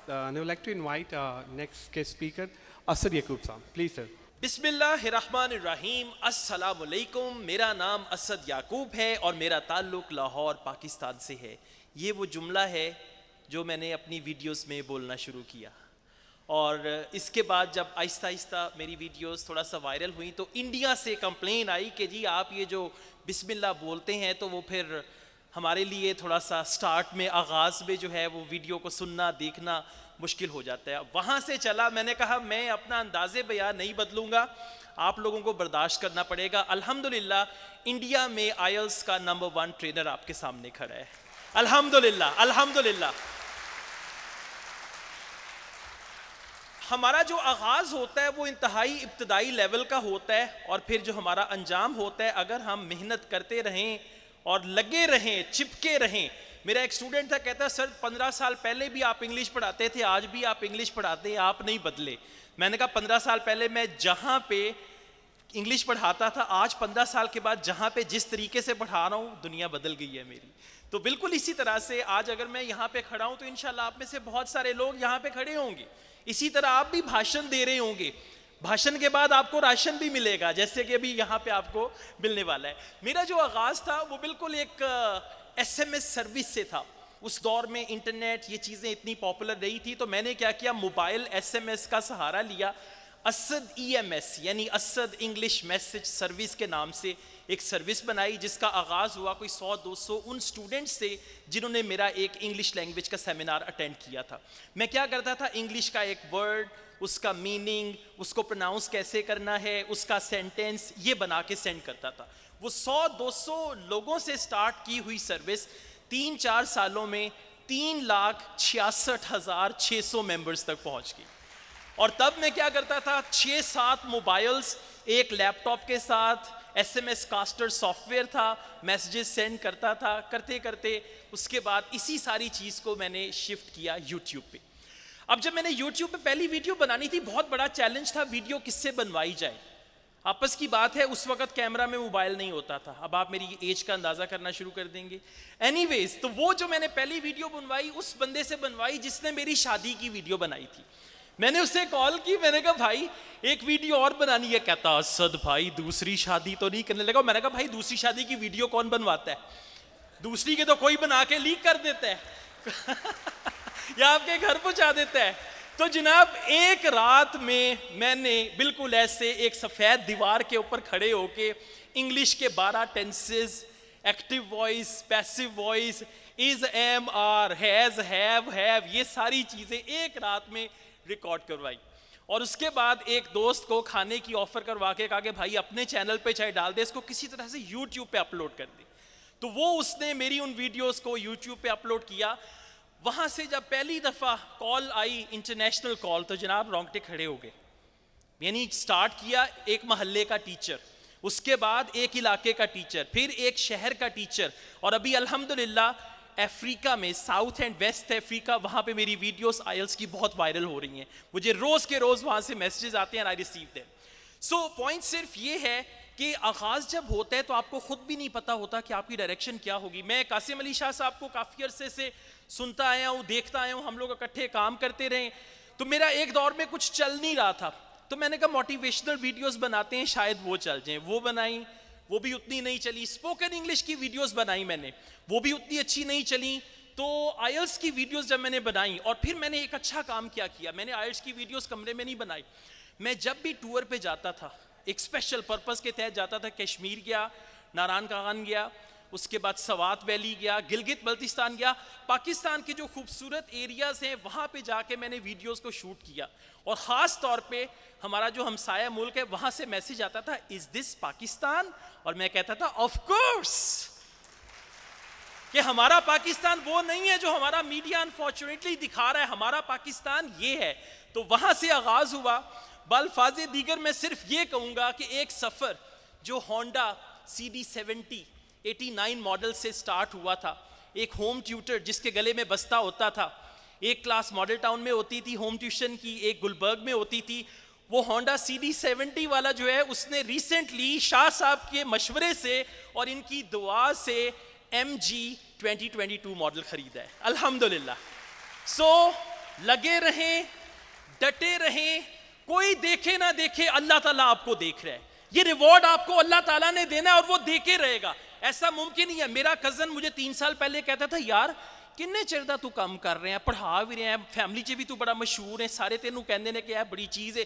and I would like to invite next guest speaker, Asad Yaqub Sam. Please, sir. بسم اللہ الرحمن الرحیم. السلام علیکم. میرا نام اسد یعقوب ہے اور میرا تعلق لاہور پاکستان سے ہے. یہ وہ جملہ ہے جو میں نے اپنی ویڈیوز میں بولنا شروع کیا، اور اس کے بعد جب آہستہ آہستہ میری ویڈیوز تھوڑا سا وائرل ہوئیں تو انڈیا سے کمپلین آئی کہ جی آپ یہ جو بسم اللہ بولتے ہیں تو وہ پھر ہمارے لیے تھوڑا سا سٹارٹ میں آغاز میں جو ہے وہ ویڈیو کو سننا دیکھنا مشکل ہو جاتا ہے. وہاں سے چلا، میں نے کہا میں اپنا انداز بیان نہیں بدلوں گا، آپ لوگوں کو برداشت کرنا پڑے گا. الحمدللہ انڈیا میں آئلس کا نمبر 1 ٹرینر آپ کے سامنے کھڑا ہے. الحمدللہ الحمدللہ. ہمارا جو آغاز ہوتا ہے وہ انتہائی ابتدائی لیول کا ہوتا ہے، اور پھر جو ہمارا انجام ہوتا ہے اگر ہم محنت کرتے رہیں اور لگے رہیں، چپکے رہیں. میرا ایک اسٹوڈنٹ تھا، کہتا سر 15 سال پہلے بھی آپ انگلش پڑھاتے تھے، آج بھی آپ انگلش پڑھاتے ہیں، آپ نہیں بدلے. میں نے کہا 15 سال پہلے میں جہاں پہ انگلش پڑھاتا تھا، آج 15 سال کے بعد جہاں پہ جس طریقے سے پڑھا رہا ہوں دنیا بدل گئی ہے میری. تو بالکل اسی طرح سے آج اگر میں یہاں پہ کھڑا ہوں تو انشاءاللہ آپ میں سے بہت سارے لوگ یہاں پہ کھڑے ہوں گے. اسی طرح آپ بھی بھاشن دے رہے ہوں گے، بھاشن کے بعد آپ کو راشن بھی ملے گا، جیسے کہ ابھی یہاں پہ آپ کو ملنے والا ہے. میرا جو آغاز تھا وہ بالکل ایک ایس ایم ایس سروس سے تھا. اس دور میں انٹرنیٹ یہ چیزیں اتنی پاپولر نہیں تھی، تو میں نے کیا کیا، موبائل ایس ایم ایس کا سہارا لیا. اسد ای ایم ایس یعنی اسد انگلش میسج سروس کے نام سے ایک سروس بنائی، جس کا آغاز ہوا کوئی 100-200 ان سٹوڈنٹس سے جنہوں نے میرا ایک انگلش لینگویج کا سیمینار اٹینڈ کیا تھا. میں کیا کرتا تھا، انگلش کا ایک ورڈ، اس کا میننگ، اس کو پروناؤنس کیسے کرنا ہے، اس کا سینٹینس، یہ بنا کے سینڈ کرتا تھا. وہ 100-200 لوگوں سے سٹارٹ کی ہوئی سروس 3-4 سالوں میں 3,66,600 ممبرز تک پہنچ گئی. اور تب میں کیا کرتا تھا، 6-7 موبائلز، ایک لیپ ٹاپ کے ساتھ S M S caster software تھا، میسیجز سینڈ کرتا تھا. کرتے کرتے اس کے بعد اسی ساری چیز کو میں نے شفٹ کیا یوٹیوب پہ. اب جب میں نے یوٹیوب پہ پہلی ویڈیو بنانی تھی، بہت بڑا چیلنج تھا ویڈیو کس سے بنوائی جائے. آپس کی بات ہے اس وقت کیمرہ میں موبائل نہیں ہوتا تھا. اب آپ میری ایج کا اندازہ کرنا شروع کر دیں گے. اینی ویز، تو وہ جو میں نے پہلی ویڈیو بنوائی اس بندے سے بنوائی جس نے میری شادی کی ویڈیو بنائی تھی. میں نے اسے کال کی، میں نے کہا بھائی ایک ویڈیو اور بنانی ہے. کہتا اسد بھائی دوسری شادی تو نہیں کرنے لگا. میں نے کہا بھائی دوسری شادی کی ویڈیو کون بنواتا ہے، دوسری کے تو کوئی بنا کے لیک کر دیتا ہے یا آپ کے گھر پہنچا دیتا ہے. تو جناب ایک رات میں نے بالکل ایسے ایک سفید دیوار کے اوپر کھڑے ہو کے انگلش کے 12 tenses, active voice, passive voice, is, am, are, has, have, یہ ساری چیزیں ایک رات میں ریکارڈ کروائی. اور اس کے بعد ایک دوست کو کھانے کی آفر کروا کے کہا کہ بھائی اپنے چینل پہ چاہے ڈال دے، اس کو کسی طرح سے یوٹیوب پہ اپلوڈ کر دے. تو وہ اس نے میری ان ویڈیوز کو یوٹیوب پہ اپلوڈ کیا. وہاں سے جب پہلی دفعہ کال آئی، انٹرنیشنل کال، تو جناب رونگٹے کھڑے ہو گئے. یعنی سٹارٹ کیا ایک محلے کا ٹیچر، اس کے بعد ایک علاقے کا ٹیچر، پھر ایک شہر کا ٹیچر، اور ابھی الحمدللہ افریقہ میں، ساؤتھ اینڈ ویسٹ افریقہ، وہاں پہ میری ویڈیوز آئلس کی بہت وائرل ہو رہی ہیں. مجھے روز کے روز وہاں سے میسیجز آتے ہیں، آئی ریسیو دیم. سو پوائنٹ صرف یہ ہے کہ آغاز جب ہوتا ہے تو آپ کو خود بھی نہیں پتا ہوتا کہ آپ کی ڈائریکشن کیا ہوگی. میں قاسم علی شاہ صاحب کو کافی عرصے سے سنتا آیا ہوں، دیکھتا آیا ہوں، ہم لوگ اکٹھے کام کرتے رہے. تو میرا ایک دور میں کچھ چل نہیں رہا تھا، تو میں نے کہا موٹیویشنل ویڈیوز بناتے ہیں شاید وہ چل جائیں. وہ بنائیں، وہ بھی اتنی نہیں چلی. اسپوکن انگلش کی ویڈیوز بنائی میں نے، وہ بھی اتنی اچھی نہیں چلی. تو آئلس کی ویڈیوز جب میں نے بنائی، اور پھر میں نے ایک اچھا کام کیا، میں نے آئلس کی ویڈیوز کمرے میں نہیں بنائی. میں جب بھی ٹور پہ جاتا تھا، ایک اسپیشل پرپز کے تحت جاتا تھا. کشمیر گیا، ناران کاغان گیا، اس کے بعد سوات ویلی گیا، گلگت بلتستان گیا، پاکستان کے جو خوبصورت ایریاز ہیں وہاں پہ جا کے میں نے ویڈیوز کو شوٹ کیا. اور خاص طور پہ ہمارا جو ہمسایہ ملک ہے وہاں سے میسیج آتا تھا، از دس پاکستان؟ اور میں کہتا تھا آف کورس، کہ ہمارا پاکستان وہ نہیں ہے جو ہمارا میڈیا انفارچونیٹلی دکھا رہا ہے، ہمارا پاکستان یہ ہے. تو وہاں سے آغاز ہوا. بالفاظ دیگر میں صرف یہ کہوں گا کہ ایک سفر جو ہونڈا CD70 89 ماڈل سے سٹارٹ ہوا تھا، ایک ہوم ٹیوٹر جس کے گلے میں بستہ ہوتا تھا، ایک کلاس ماڈل ٹاؤن میں ہوتی تھی ہوم ٹیوشن کی، ایک گلبرگ میں ہوتی تھی. وہ ہونڈا CD70 والا جو ہے اس نے ریسنٹلی شاہ صاحب کے مشورے سے اور ان کی دعا سے MG 2022 ماڈل خریدا ہے الحمدللہ. سو لگے رہیں, ڈٹے رہیں, کوئی دیکھے نہ دیکھے اللہ تعالیٰ آپ کو دیکھ رہا ہے. یہ ریوارڈ آپ کو اللہ تعالیٰ نے دینا ہے اور وہ دے کے رہے گا. ایسا ممکن ہی ہے. میرا کزن مجھے 3 سال پہلے کہتا تھا یار ਕਿੰਨੇ ਚਿਰ ਦਾ ਤੂੰ ਕੰਮ ਕਰ ਰਿਹਾ, ਪੜ੍ਹਾ ਵੀ ਰਿਹਾ, ਫੈਮਿਲੀ 'ਚ ਵੀ ਤੂੰ ਬੜਾ ਮਸ਼ਹੂਰ ਹੈ, ਸਾਰੇ ਤੈਨੂੰ ਕਹਿੰਦੇ ਨੇ ਕਿ ਇਹ ਬੜੀ ਚੀਜ਼ ਹੈ,